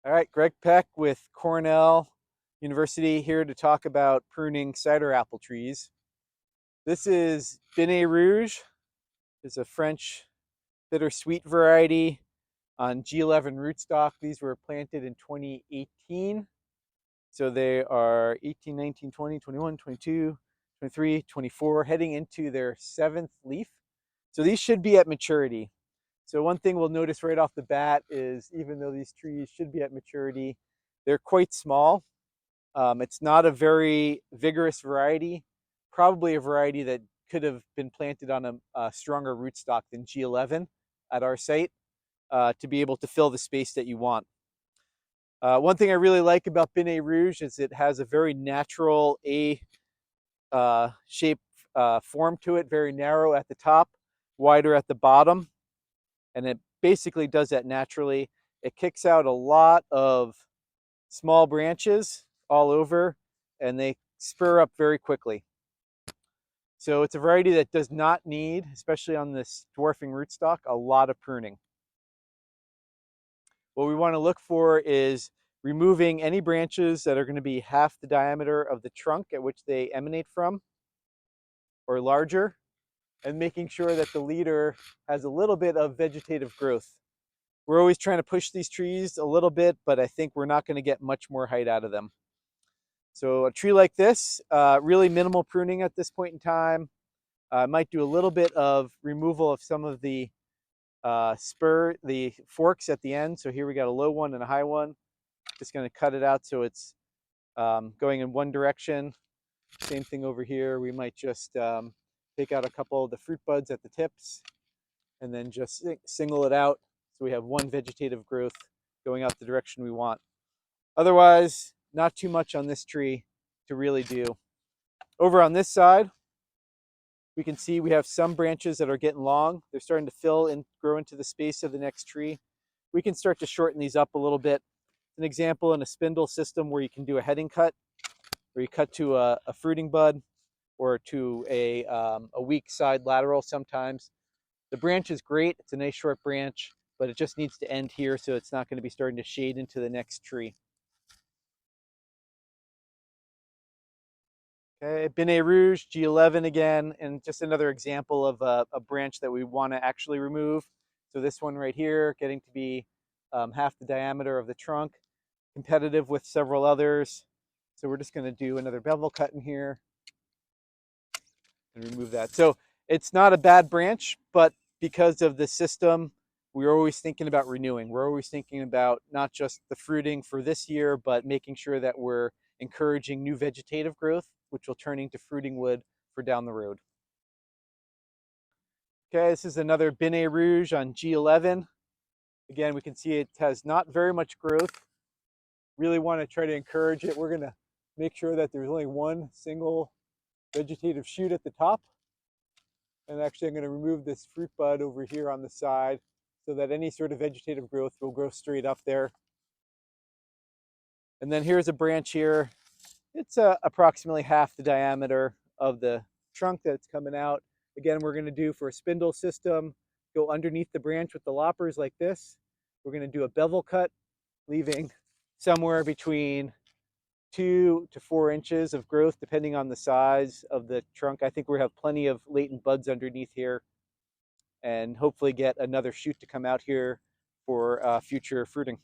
All right, Greg Peck with Cornell University here to talk about pruning cider apple trees. This is Binet Rouge. It's a French bittersweet variety on G.11 rootstock. These were planted in 2018. So they are 18, 19, 20, 21, 22, 23, 24, heading into their 7th leaf. So these should be at maturity. So one thing we'll notice right off the bat is even though these trees should be at maturity, they're quite small. It's not a very vigorous variety, probably a variety that could have been planted on a stronger rootstock than G11 at our site to be able to fill the space that you want. One thing I really like about Binet Rouge is it has a very natural A shape form to it, very narrow at the top, wider at the bottom, and it basically does that naturally. It kicks out a lot of small branches all over, and they spur up very quickly. So it's a variety that does not need, especially on this dwarfing rootstock, a lot of pruning. What we want to look for is removing any branches that are going to be half the diameter of the trunk at which they emanate from, or larger, and making sure that the leader has a little bit of vegetative growth. We're always trying to push these trees a little bit, but I think we're not going to get much more height out of them. So a tree like this, really minimal pruning at this point in time. Might do a little bit of removal of some of the the forks at the end. So here we got a low one and a high one. Just going to cut it out so it's going in one direction. Same thing over here. We might just take out a couple of the fruit buds at the tips and then just single it out so we have one vegetative growth going out the direction we want. Otherwise, not too much on this tree to really do. Over on this side, we can see we have some branches that are getting long. They're starting to fill and grow into the space of the next tree. We can start to shorten these up a little bit. An example in a spindle system where you can do a heading cut, where you cut to a fruiting bud or to a weak side lateral sometimes. The branch is great. It's a nice short branch, but it just needs to end here so it's not going to be starting to shade into the next tree. Okay, Binet Rouge, G11 again, and just another example of a branch that we want to actually remove. So this one right here, getting to be half the diameter of the trunk, competitive with several others. So we're just going to do another bevel cut in here and remove that. So it's not a bad branch, but because of the system, we're always thinking about renewing. We're always thinking about not just the fruiting for this year, but making sure that we're encouraging new vegetative growth, which will turn into fruiting wood for down the road. Okay, this is another Binet Rouge on G11. Again, we can see it has not very much growth. Really want to try to encourage it. We're going to make sure that there's only one single vegetative shoot at the top. And actually, I'm going to remove this fruit bud over here on the side so that any sort of vegetative growth will grow straight up there. And then here's a branch here. It's approximately half the diameter of the trunk that's coming out. Again, we're going to do for a spindle system, go underneath the branch with the loppers like this. We're going to do a bevel cut, leaving somewhere between 2 to 4 inches of growth, depending on the size of the trunk. I think we have plenty of latent buds underneath here, and hopefully get another shoot to come out here for future fruiting.